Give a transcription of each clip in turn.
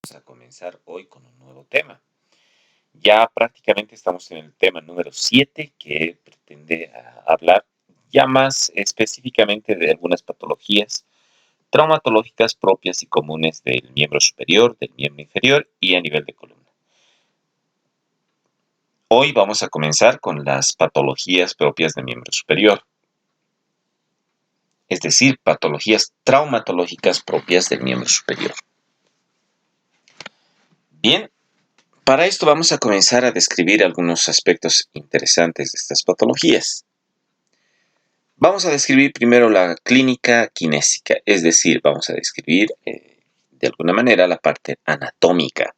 Vamos a comenzar hoy con un nuevo tema. Ya prácticamente estamos en el tema número 7 que pretende hablar ya más específicamente de algunas patologías traumatológicas propias y comunes del miembro superior, del miembro inferior y a nivel de columna. Hoy vamos a comenzar con las patologías propias del miembro superior, es decir, patologías traumatológicas propias del miembro superior. Bien, para esto vamos a comenzar a describir algunos aspectos interesantes de estas patologías. Vamos a describir primero la clínica kinésica, es decir, vamos a describir de alguna manera la parte anatómica.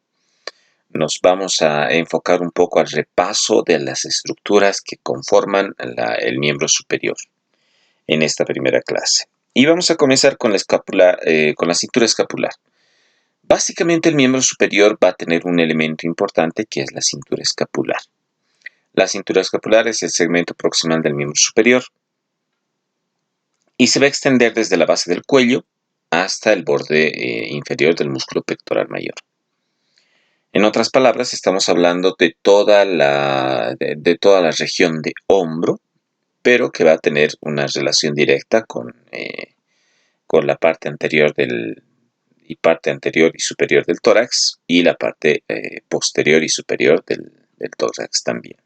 Nos vamos a enfocar un poco al repaso de las estructuras que conforman el miembro superior en esta primera clase. Y vamos a comenzar con la escápula, con la cintura escapular. Básicamente el miembro superior va a tener un elemento importante que es la cintura escapular. La cintura escapular es el segmento proximal del miembro superior y se va a extender desde la base del cuello hasta el borde inferior del músculo pectoral mayor. En otras palabras, estamos hablando de toda la región de hombro, pero que va a tener una relación directa con la parte anterior y superior del tórax y la parte posterior y superior del tórax también.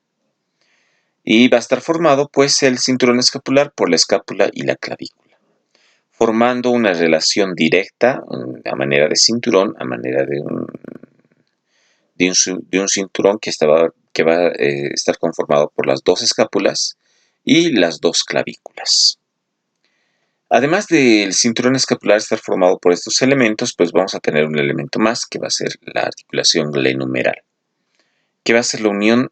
Y va a estar formado pues el cinturón escapular por la escápula y la clavícula, formando una relación directa a manera de cinturón, a manera de un cinturón que va a estar conformado por las dos escápulas y las dos clavículas. Además del cinturón escapular estar formado por estos elementos, pues vamos a tener un elemento más que va a ser la articulación glenohumeral, que va a ser la unión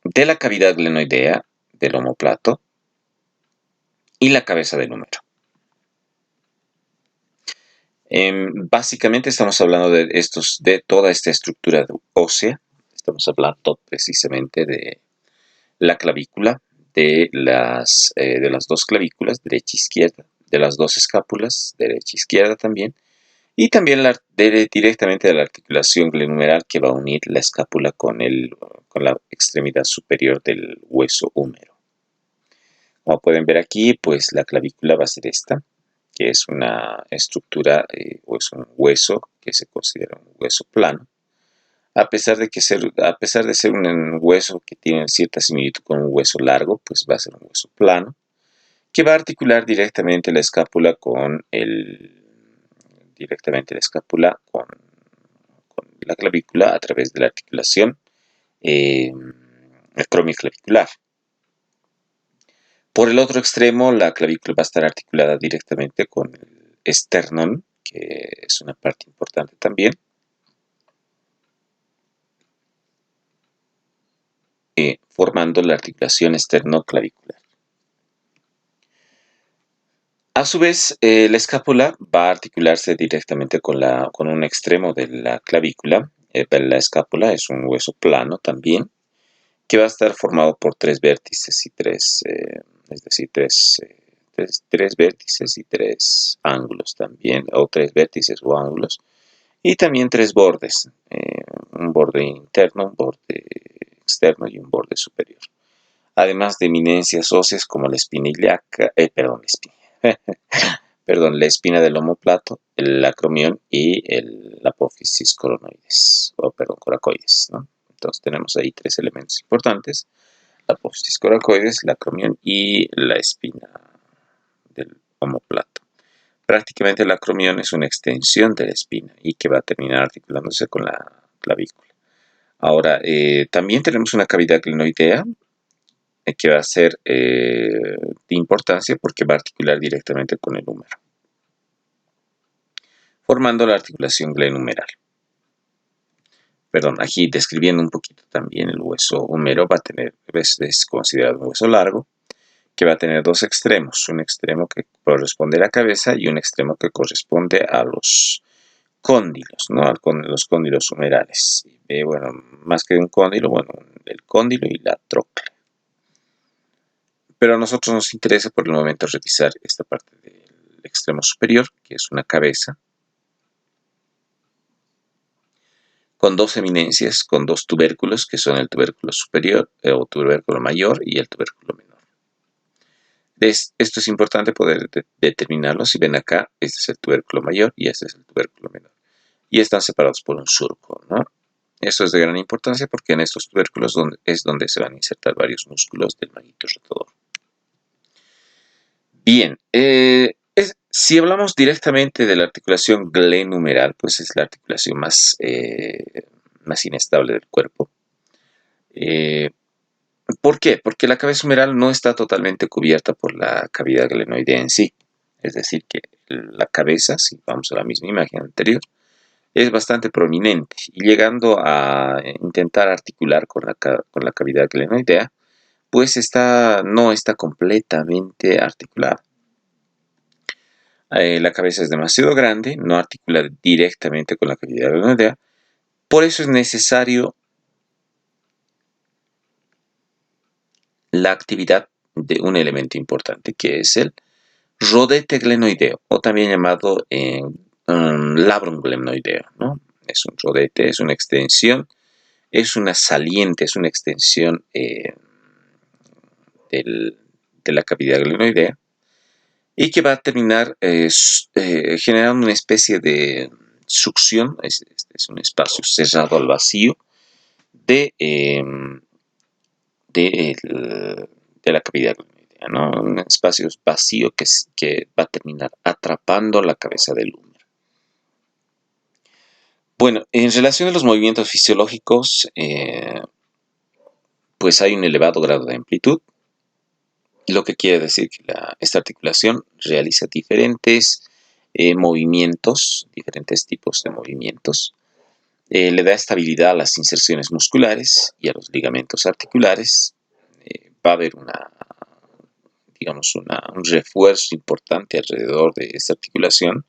de la cavidad glenoidea del omóplato y la cabeza del húmero. Básicamente estamos hablando de toda esta estructura ósea. Estamos hablando precisamente de la clavícula, de las dos clavículas, derecha e izquierda, de las dos escápulas, derecha e izquierda también, y también directamente de la articulación glenohumeral que va a unir la escápula con la extremidad superior del hueso húmero. Como pueden ver aquí, pues la clavícula va a ser esta, que es una estructura o es un hueso que se considera un hueso plano, a pesar de ser un hueso que tiene cierta similitud con un hueso largo, pues va a ser un hueso plano, que va a articular directamente la escápula con la clavícula a través de la articulación acromioclavicular. Por el otro extremo, la clavícula va a estar articulada directamente con el esternón, que es una parte importante también, formando la articulación esternoclavicular. A su vez, la escápula va a articularse directamente con un extremo de la clavícula. La escápula es un hueso plano también, que va a estar formado por tres vértices y tres vértices y tres ángulos también, o tres vértices o ángulos, y también tres bordes, un borde interno, un borde externo y un borde superior. Además de eminencias óseas como la espina ilíaca, la espina del omóplato, el acromión y la apófisis coracoides, ¿no? Entonces tenemos ahí tres elementos importantes: la apófisis coracoides, el acromión y la espina del omóplato. Prácticamente el acromión es una extensión de la espina y que va a terminar articulándose con la clavícula. Ahora, también tenemos una cavidad glenoidea que va a ser de importancia porque va a articular directamente con el húmero, formando la articulación glenohumeral. Perdón, aquí describiendo un poquito también el hueso húmero, es considerado un hueso largo, que va a tener dos extremos, un extremo que corresponde a la cabeza y un extremo que corresponde a los cóndilos, ¿no? Los cóndilos humerales. Más que un cóndilo, el cóndilo y la tróclea. Pero a nosotros nos interesa por el momento revisar esta parte del extremo superior, que es una cabeza, con dos eminencias, con dos tubérculos, que son el tubérculo superior o tubérculo mayor y el tubérculo menor. Esto es importante poder determinarlo. Si ven acá, este es el tubérculo mayor y este es el tubérculo menor. Y están separados por un surco, ¿no? Esto es de gran importancia porque en estos tubérculos es donde se van a insertar varios músculos del manguito rotador. Bien, si hablamos directamente de la articulación glenumeral, pues es la articulación más inestable del cuerpo. ¿Por qué? Porque la cabeza humeral no está totalmente cubierta por la cavidad glenoidea en sí. Es decir, que la cabeza, si vamos a la misma imagen anterior, es bastante prominente y llegando a intentar articular con la cavidad glenoidea, pues no está completamente articulada. La cabeza es demasiado grande, no articula directamente con la cavidad glenoidea, por eso es necesario la actividad de un elemento importante que es el rodete glenoideo o también llamado labrum glenoideo, ¿no? Es un rodete, es una extensión, es una saliente, es una extensión de la cavidad glenoidea y que va a terminar generando una especie de succión, es un espacio cerrado al vacío de la cavidad glenoidea, ¿no? Un espacio vacío que va a terminar atrapando la cabeza del húmero. Bueno, en relación a los movimientos fisiológicos, pues hay un elevado grado de amplitud, lo que quiere decir que esta articulación realiza diferentes movimientos, diferentes tipos de movimientos. Le da estabilidad a las inserciones musculares y a los ligamentos articulares. Va a haber un refuerzo importante alrededor de esta articulación,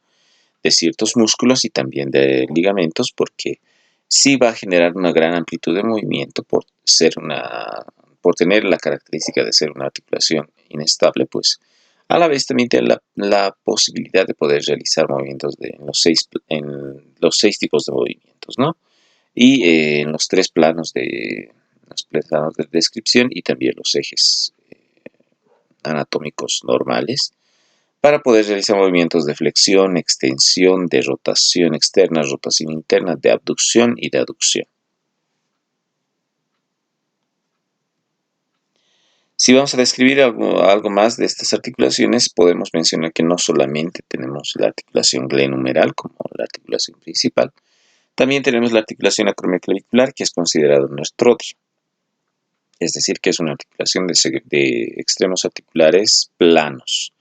de ciertos músculos y también de ligamentos, porque sí va a generar una gran amplitud de movimiento por tener la característica de ser una articulación inestable, pues a la vez también tiene la posibilidad de poder realizar movimientos en los seis tipos de movimientos, ¿no? Y en los tres planos de descripción y también los ejes anatómicos normales, para poder realizar movimientos de flexión, extensión, de rotación externa, rotación interna, de abducción y de aducción. Si vamos a describir algo más de estas articulaciones, podemos mencionar que no solamente tenemos la articulación glenumeral como la articulación principal, también tenemos la articulación acromioclavicular, que es considerada un artrodio. Es decir, que es una articulación de extremos articulares planos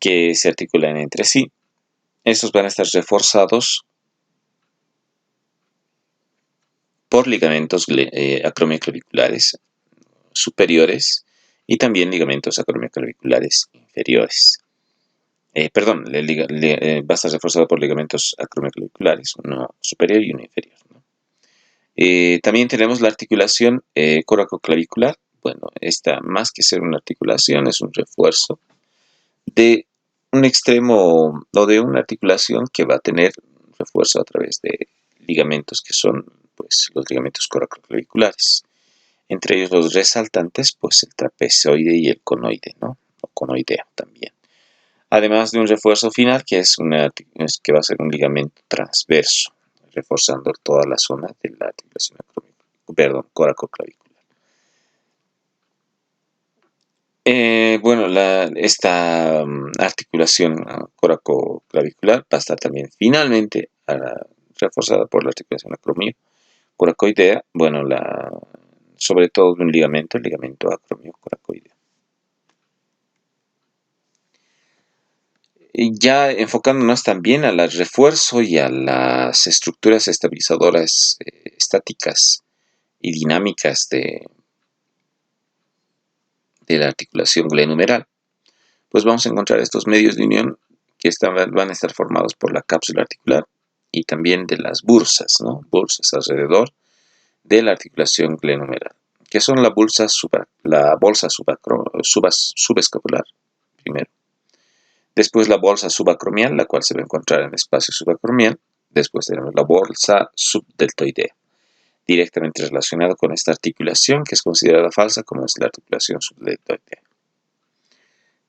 que se articulan entre sí. Estos van a estar reforzados por ligamentos acromioclaviculares superiores y también ligamentos acromioclaviculares inferiores. Va a estar reforzado por ligamentos acromioclaviculares, uno superior y uno inferior, ¿no? También tenemos la articulación coracoclavicular. Bueno, esta más que ser una articulación es un refuerzo de un extremo o de una articulación que va a tener refuerzo a través de ligamentos que son pues los ligamentos coracoclaviculares. Entre ellos los resaltantes, pues el trapezoide y el conoide, ¿no? O conoideo también. Además de un refuerzo final que va a ser un ligamento transverso, reforzando toda la zona de la articulación coracoclavicular. Esta articulación coracoclavicular va a estar también finalmente reforzada por la articulación acromio-coracoidea, sobre todo de un ligamento, el ligamento acromio-coracoideo. Ya enfocándonos también al refuerzo y a las estructuras estabilizadoras estáticas y dinámicas de la articulación glenumeral, pues vamos a encontrar estos medios de unión que van a estar formados por la cápsula articular y también de las bursas, ¿no? Bursas alrededor de la articulación glenumeral, que son la bolsa subescapular, primero. Después la bolsa subacromial, la cual se va a encontrar en el espacio subacromial. Después tenemos la bolsa subdeltoidea, directamente relacionado con esta articulación que es considerada falsa, como es la articulación subdeltoidea.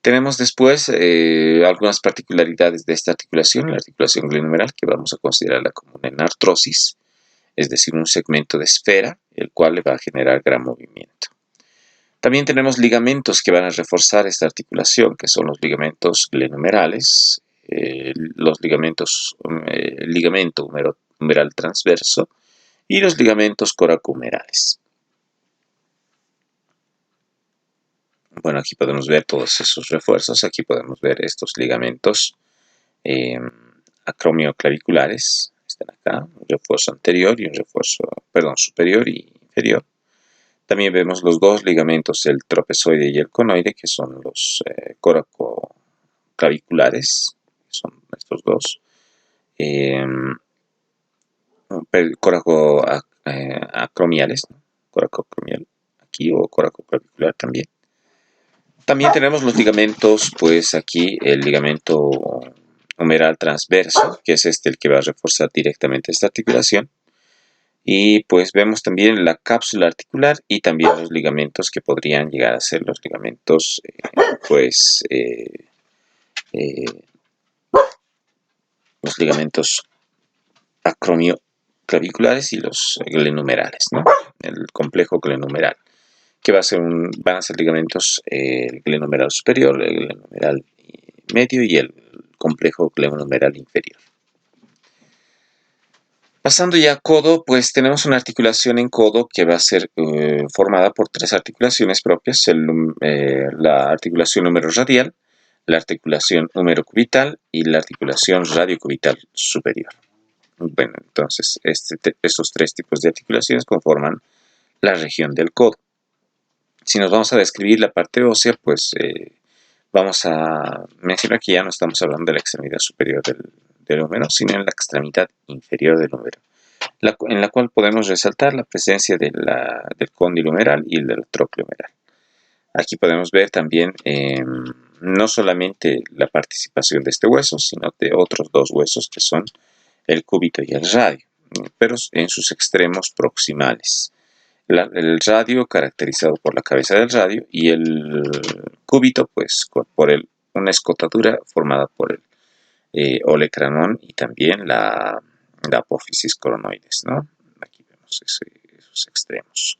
Tenemos después algunas particularidades de esta articulación, la articulación glenohumeral, que vamos a considerarla como una enartrosis, es decir, un segmento de esfera, el cual le va a generar gran movimiento. También tenemos ligamentos que van a reforzar esta articulación, que son los ligamentos glenohumerales, los ligamentos, el ligamento humeral transverso y los ligamentos coracohumerales. Bueno, aquí podemos ver todos esos refuerzos. Aquí podemos ver estos ligamentos acromioclaviculares. Están acá, un refuerzo anterior y un refuerzo, superior y inferior. También vemos los dos ligamentos, el trapezoide y el conoide, que son los coracoclaviculares, son estos dos. Coracoacromiales, ¿no? Coracocromial aquí, o coracoclavicular también. También tenemos los ligamentos, pues aquí el ligamento humeral transverso, que es el que va a reforzar directamente esta articulación. Y pues vemos también la cápsula articular y también los ligamentos que podrían llegar a ser los ligamentos, los ligamentos acromioclaviculares y los glenohumerales, ¿no? El complejo glenohumeral, que van a ser ligamentos, el glenohumeral superior, el glenohumeral medio y el complejo glenohumeral inferior. Pasando ya a codo, pues tenemos una articulación en codo que va a ser formada por tres articulaciones propias, la articulación húmero-radial, la articulación húmero-cubital y la articulación radiocubital superior. Bueno, entonces estos tres tipos de articulaciones conforman la región del codo. Si nos vamos a describir la parte ósea, pues vamos a mencionar que ya no estamos hablando de la extremidad superior del húmero, sino en la extremidad inferior del húmero, en la cual podemos resaltar la presencia del cóndilo humeral y el del trócleo humeral. Aquí podemos ver también no solamente la participación de este hueso, sino de otros dos huesos que son el cúbito y el radio, pero en sus extremos proximales. El radio caracterizado por la cabeza del radio y el cúbito pues por una escotadura formada por el olecranon y también la apófisis coronoides, ¿no? Aquí vemos esos extremos.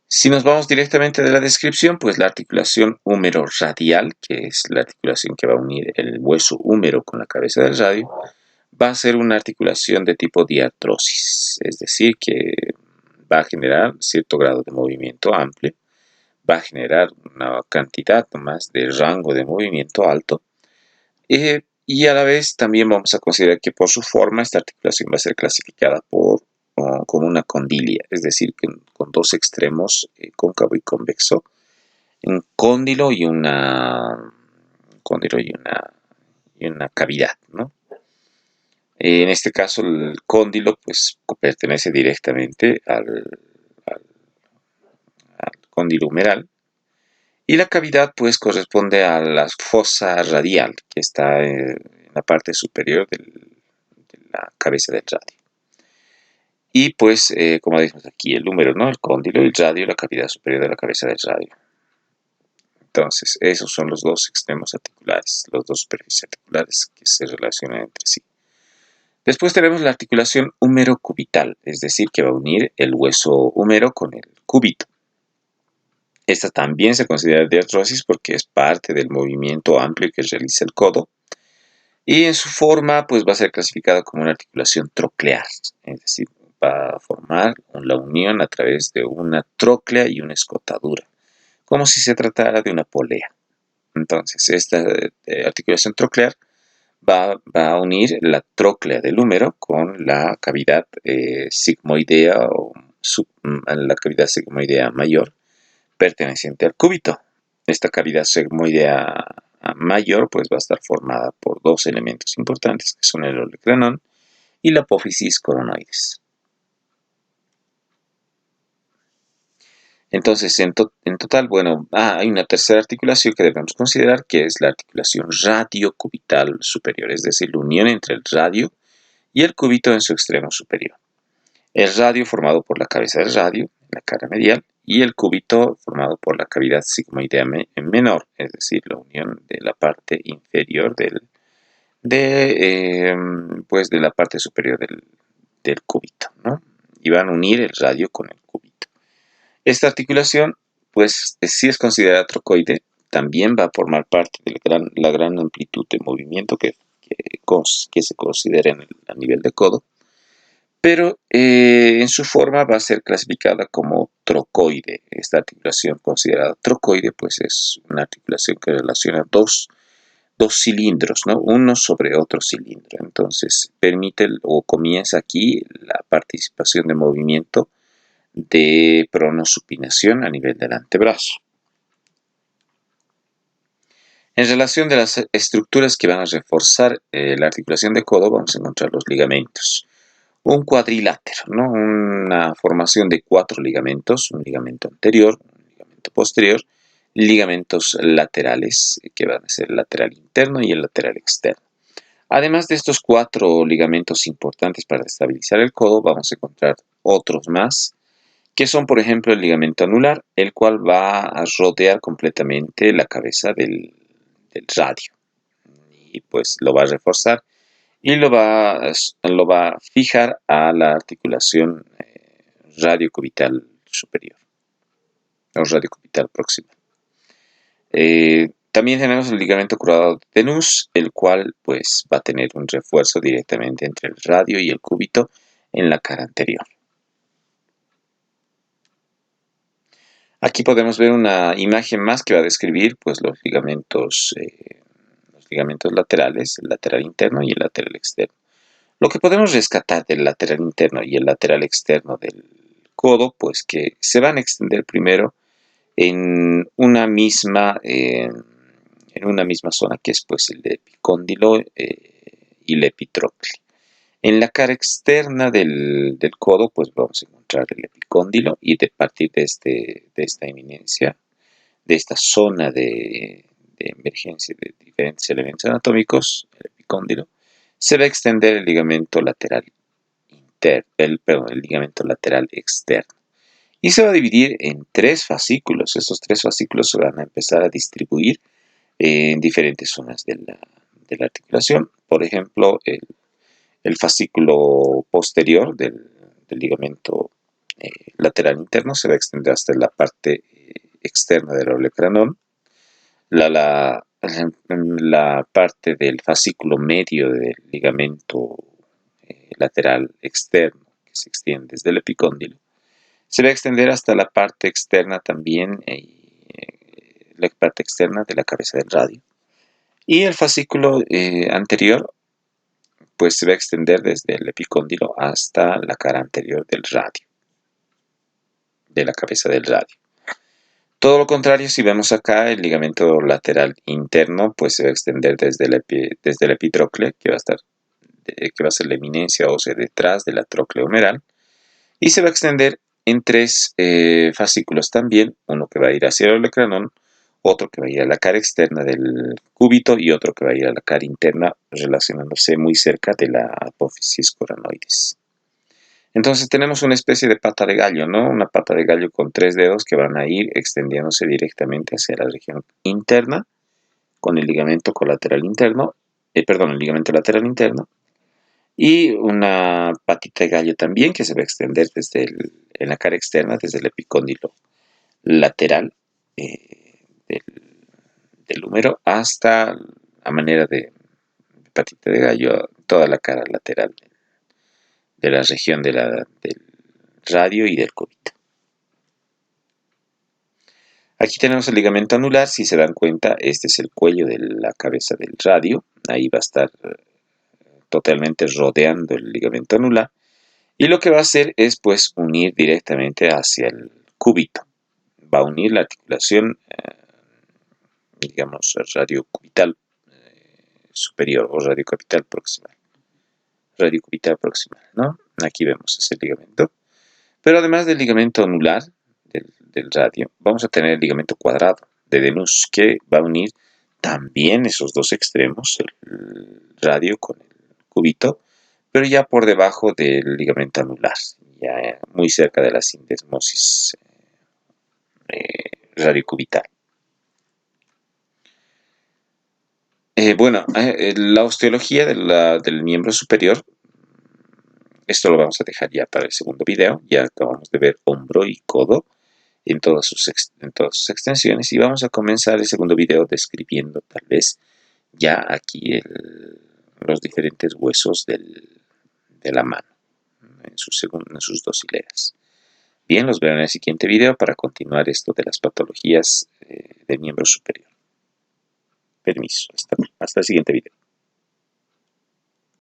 Si nos vamos directamente de la descripción, pues la articulación húmero-radial, que es la articulación que va a unir el hueso húmero con la cabeza del radio, va a ser una articulación de tipo diartrosis, es decir, que va a generar cierto grado de movimiento amplio, va a generar una cantidad más de rango de movimiento alto, y a la vez también vamos a considerar que por su forma esta articulación va a ser clasificada como una condilia, es decir, con dos extremos cóncavo y convexo, un cóndilo y una cavidad, ¿no? En este caso el cóndilo pues pertenece directamente al cóndilo humeral y la cavidad pues corresponde a la fosa radial que está en la parte superior de la cabeza del radio. Y pues como decimos aquí el húmero, ¿no? El cóndilo, el radio, la cavidad superior de la cabeza del radio. Entonces esos son los dos extremos articulares, los dos superficies articulares que se relacionan entre sí. Después tenemos la articulación húmero-cubital, es decir, que va a unir el hueso húmero con el cúbito. Esta también se considera diartrosis porque es parte del movimiento amplio que realiza el codo. Y en su forma, pues va a ser clasificada como una articulación troclear, es decir, va a formar la unión a través de una tróclea y una escotadura, como si se tratara de una polea. Entonces, esta articulación troclear va a unir la tróclea del húmero con la cavidad sigmoidea o la cavidad sigmoidea mayor perteneciente al cúbito. Esta cavidad sigmoidea mayor pues va a estar formada por dos elementos importantes que son el olecranon y la apófisis coronoides. Entonces, en total, bueno, hay una tercera articulación que debemos considerar, que es la articulación radiocubital superior, es decir, la unión entre el radio y el cúbito en su extremo superior. El radio formado por la cabeza del radio, la cara medial, y el cúbito formado por la cavidad sigmoidea menor, es decir, la unión de la parte inferior pues de la parte superior del cúbito, ¿no? Y van a unir el radio con el cúbito. Esta articulación, pues, si es considerada trocoide, también va a formar parte de la gran amplitud de movimiento que se considera a nivel de codo, pero en su forma va a ser clasificada como trocoide. Esta articulación considerada trocoide, pues es una articulación que relaciona dos cilindros, ¿no? Uno sobre otro cilindro. Entonces permite o comienza aquí la participación de movimiento de pronosupinación a nivel del antebrazo. En relación de las estructuras que van a reforzar la articulación de codo, vamos a encontrar los ligamentos. Un cuadrilátero, ¿no? Una formación de 4 ligamentos, un ligamento anterior, un ligamento posterior, ligamentos laterales, que van a ser el lateral interno y el lateral externo. Además de estos 4 ligamentos importantes para estabilizar el codo, vamos a encontrar otros más, que son, por ejemplo, el ligamento anular, el cual va a rodear completamente la cabeza del radio, y pues lo va a reforzar y lo va a fijar a la articulación radiocubital superior o radiocubital proximal. También tenemos el ligamento cruzado de Tenus, el cual pues va a tener un refuerzo directamente entre el radio y el cúbito en la cara anterior. Aquí podemos ver una imagen más que va a describir pues los ligamentos laterales, el lateral interno y el lateral externo. Lo que podemos rescatar del lateral interno y el lateral externo del codo, pues que se van a extender primero en una misma zona, que es pues el epicóndilo y el epitrocle. En la cara externa del codo, pues vamos a encontrar el epicóndilo, y de partir de esta eminencia, de esta zona de emergencia de diferentes elementos anatómicos, el epicóndilo, se va a extender el ligamento lateral el ligamento lateral externo. Y se va a dividir en 3 fascículos. Estos 3 fascículos se van a empezar a distribuir en diferentes zonas de la articulación. Por ejemplo, el fascículo posterior del ligamento lateral interno se va a extender hasta la parte externa del olecranon. La parte del fascículo medio del ligamento lateral externo, que se extiende desde el epicóndilo, se va a extender hasta la parte externa también, la parte externa de la cabeza del radio. Y el fascículo anterior, pues se va a extender desde el epicóndilo hasta la cara anterior del radio, de la cabeza del radio. Todo lo contrario, si vemos acá, el ligamento lateral interno, pues se va a extender desde el epitrocle, que va a ser la eminencia ósea detrás de la tróclea humeral, y se va a extender en 3 fascículos también, uno que va a ir hacia el olecranon, otro que va a ir a la cara externa del cúbito y otro que va a ir a la cara interna, relacionándose muy cerca de la apófisis coranoides. Entonces tenemos una especie de pata de gallo, ¿no? Una pata de gallo con 3 dedos que van a ir extendiéndose directamente hacia la región interna con el ligamento colateral interno, el ligamento lateral interno, y una patita de gallo también que se va a extender en la cara externa desde el epicóndilo lateral del húmero hasta, a manera de patita de gallo, toda la cara lateral de la región del radio y del cúbito. Aquí tenemos el ligamento anular. Si se dan cuenta, este es el cuello de la cabeza del radio. Ahí va a estar totalmente rodeando el ligamento anular. Y lo que va a hacer es pues unir directamente hacia el cúbito. Va a unir la articulación, digamos, radiocubital superior o radiocubital proximal. Radiocubital proximal, ¿no? Aquí vemos ese ligamento. Pero además del ligamento anular, del radio, vamos a tener el ligamento cuadrado de Denus, que va a unir también esos dos extremos, el radio con el cúbito, pero ya por debajo del ligamento anular, ya muy cerca de la sindesmosis radiocubital. La osteología del miembro superior, esto lo vamos a dejar ya para el segundo video. Ya acabamos de ver hombro y codo en todas sus extensiones, y vamos a comenzar el segundo video describiendo tal vez ya aquí los diferentes huesos de la mano en sus dos hileras. Bien, los verán en el siguiente video para continuar esto de las patologías del miembro superior. Permiso, hasta el siguiente video.